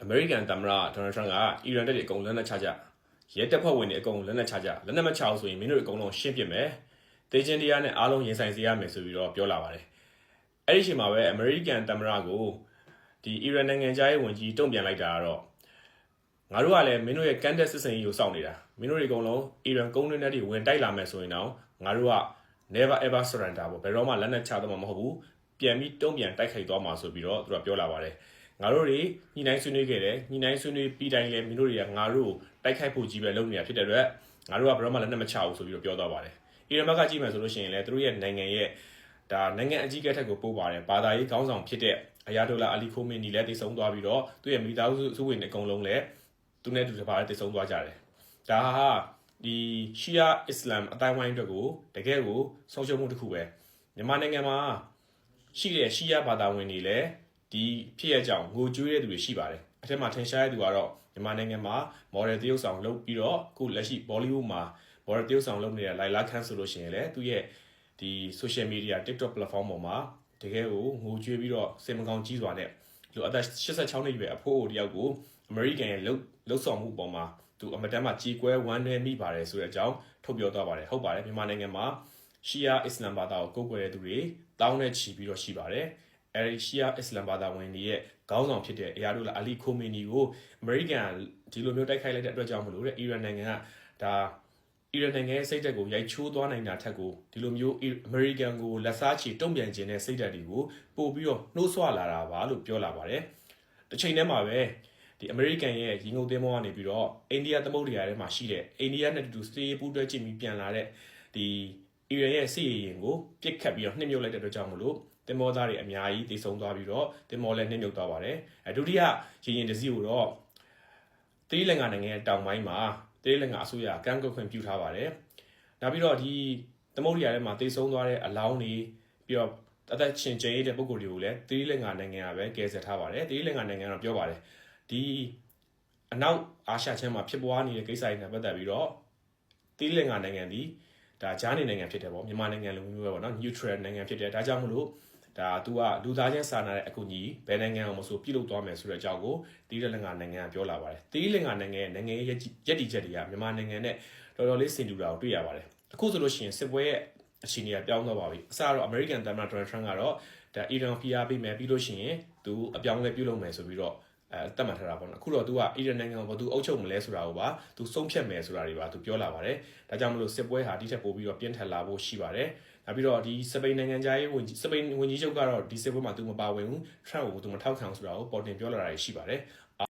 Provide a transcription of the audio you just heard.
American သမ္မတ Donald Trump ကအီရန်တပ်တွေအကုန်လက်နက်ချကြရဲတပ်ဖွဲ့ဝင်တွေအကုန်လက်နက်ချကြလက်နက်မချအောင်ဆိုရင်မင်းတို့အကုန်လုံးရှင်းပစ်မယ်တေချင်းတရားနဲ့အားလုံးရင်ဆိုင်စေရမယ်ဆိုပြီးတော့ပြောလာပါတယ်အဲ့ဒီအချိန်မှာပဲ American သမ္မတကိုဒီအီရန်နိုင်ငံသားရေးဝန်ကြီးတုံ့ပြန်လိုက်တာကတော့ငါတို့ကလည်းမင်းတို့ရဲ့ကန်တက်စစ်စင်ကြီးကိုစောင့်နေတာမင်းတို့တွေအကုန်လုံးအီရန်ကုန်းတွင်းတွေဝင်တိုက်လာမယ်ဆိုရင်တော့ငါတို့က never ever surrender ပေါ့ဘယ်တော့မှလက်နက်ချတော့မှာမဟုတ်ဘူးပြန်ပြီးတုံ့ပြန်တိုက်ခိုက်သွားမှာဆိုပြီးတော့သူကပြောလာပါတယ်ငါတို့တွေညှိနှိုင်းဆွေးနွေးခဲ့တယ်ညှိနှိုင်းဆွေးနွေးပြီးတိုင်းလဲမင်းတို့တွေကငါတို့တိုက်ခိုက်ဖို့ကြီးပဲလုပ်နေတာဖြစ်တဲ့အတွက်ငါတို့ကဘယ်တော့မှလက်နက်မချဘူးဆိုပြီးတော့ပြောသွားပါတယ်အီရန်ဘက်ကကြည့်မယ်ဆိုလို့ရှိရင်လည်းသူတို့ရဲ့နိုင်ငံရဲ့ဒါနိုင်ငံအကြီးအကဲထက်ကိုပို့ပါတယ်ဘာသာရေးခေါင်းဆောင်ဖြစ်တဲ့အယာဒိုလာအလီခိုမီနီလည်းတည်ဆုံသွားပြီးတော့သူ့ရဲ့မိသားစုဝင်အကုန်လုံးလည်းသူနဲ့တူတပါးတည်ဆုံသွားကြတယ်ဒါဟာဒီရှီယာအစ္စလာမ်အတိုင်းဝိုင်းအတွက်ကိုတကယ်ကိုဆုံးရှုံးမှုတစ်ခုပဲမြန်မာနိုင်ငံမှာရှိတဲ့ရှီယာဘာသာဝင်တွေလည်းဒီဖြစ်ရကြောင်းငိုကြွေးတဲ့သူတွေရှိပါတယ်အထက်မှာထင်ရှားတဲ့သူကတော့မြန်မာနိုင်ငံမှာ model တရုပ်ဆောင်လုပ်ပြီးတော့အခုလက်ရှိ Bollywood မှာ model တရုပ်ဆောင်လုပ်နေတဲ့ Laila Khan ဆိုလို့ရှိရင်လည်းသူရဲ့ဒီ social media TikTok platform ပေါ်မှာတကယ်ကိုငိုကြွေးပြီးတော့စင်မကောင်းကြီးစွာနဲ့လူအသက်86နှစ်ရွယ်အဖိုးအိုတယောက်ကို American ရဲ့လှုပ်ဆောင်မှုပေါ်မှာသူအမတန်မှကြီးကွဲဝမ်းနည်းမိပါတယ်ဆိုတဲ့အကြောင်းထုတ်ပြောသွားပါတယ်ဟုတ်ပါတယ်မြန်မာနိုင်ငံမှာရှီယာအစ္စလာမ်ဘာသာကိုကိုးကွယ်တဲ့သူတွေတောင်းနဲ့ချီပြီးတော့ရှိပါတယ်အဲဒီရှီယာအစ္စလာမ်ဘာသာဝင်တွေရဲ့ခေါင်းဆောင်ဖြစ်တဲ့အယာဒိုလာအလီခိုမီနီကိုအမေရိကန်ဒီလိုမျိုးတိုက်ခိုက်လိုက်တဲ့အတွက်ကြောင့်မလို့တဲ့အီရန်နိုင်ငံကဒါအီရန်နိုင်ငံရဲ့စိတ်ဓာတ်ကိုရိုက်ချိုးသွားနိုင်တာထက်ကိုဒီလိုမျိုးအမေရိကန်ကိုလက်စားချေတုံ့ပြန်ခြင်းတဲ့စိတ်ဓာတ်တွေကိုပို့ပြီးတော့နှိုးဆွလာတာပါလို့ပြောလာပါတယ်တစ်ချိန်တည်းမှာပဲဒီအမေရိကန်ရဲ့ရီငုံသင်းမောကနေပြီးတော့အိန္ဒိယသမုဒ္ဒရာထဲမှာရှိတဲ့အိန္ဒိယနဲ့တူစေးပူးတွဲကြည့်ပြီးပြန်လာတဲ့ဒီအီရန်ရဲ့စစ်ရေးရင်ကိုပြစ်ခတ်ပြီးတော့နှိမ့်မြုပ်လိုက်တဲ့အတွက်ကြောင့်မလို့တင်မောသားတွေအများကြီးတည်ဆုံသွားပြီးတော့တင်မောလည်းနှိမ့်မြုပ်သွားပါတယ်ဒုတိယရေရင်တစည်းကိုတော့သီရိလင်္ကာနိုင်ငံရဲ့တောင်ပိုင်းမှာသီရိလင်္ကာအစိုးရကမ်းကွက်ခွင့်ပြုထားပါတယ်နောက်ပြီးတော့ဒီသမုဒ္ဒရာထဲမှာတည်ဆုံသွားတဲ့အလောင်းတွေပြီးတော့အသက်ရှင်ကျဲတဲ့ပုံကိုယ်တွေကိုလည်းသီရိလင်္ကာနိုင်ငံကပဲကယ်ဆယ်ထားပါတယ်သီရိလင်္ကာနိုင်ငံကပြောပါတယ်ဒီအနောက်အာရှချမ်းမှာဖြစ်ပွားနေတဲ့ကိစ္စတွေနဲ့ပတ်သက်ပြီးတော့သီရိလင်္ကာနိုင်ငံဒီဒါဂျာနေနိုင်ငံဖြစ်တယ်ပေါ့မြန်မာနိုင်ငံလိုမျိုးပဲပေါ့နော် neutral နိုင်ငံဖြစ်တယ်ဒါကြောင့်မလို့ဒါသူကလူသားချင်းစာနာတဲ့အကူအညီဘယ်နိုင်ငံအောင်မဆိုပြုလုပ်သွားမယ်ဆိုတဲ့အကြောင်းကိုသီရိလင်္ကာနိုင်ငံကပြောလာပါတယ်သီရိလင်္ကာနိုင်ငံရဲ့နိုင်ငံရေးရည်တည်ချက်တွေကမြန်မာနိုင်ငံနဲ့တော်တော်လေးဆင်တူတာကိုတွေ့ရပါတယ်အခုဆိုလို့ရှိရင်စစ်ပွဲရဲ့အခြေအနေကပြောင်းသွားပါပြီအစတော့ American သမ္မတ Donald Trump ကတော့ဒါအီရန်ဖိအားပေးမယ်ပြီးလို့ရှိရင်သူအပြောင်းလဲပြုလုပ်မယ်ဆိုပြီးတော့တတ်မှတ်ထားတာပေါ့နော်အခုတော့ तू ကအီရန်နိုင်ငံကိုဘာ तू အုပ်ချုပ်မလဲဆိုတာကိုပါ तू ဆုံးဖြတ်မယ်ဆိုတာတွေပါ तू ပြောလာပါတယ်ဒါကြောင့်မလို့စစ်ပွဲဟာဒီထက်ပိုပြီးတော့ပြင်းထန်လာဖို့ရှိပါတယ်နောက်ပြီးတော့ဒီစပိန်နိုင်ငံသားရေးစပိန်ဝန်ကြီးချုပ်ကတော့ဒီစစ်ပွဲမှာ तू မပါဝင်ဘူး Trump ကို तू မထောက်ခံဆိုတာကိုပေါ်တင်ပြောလာတာရှိပါတယ်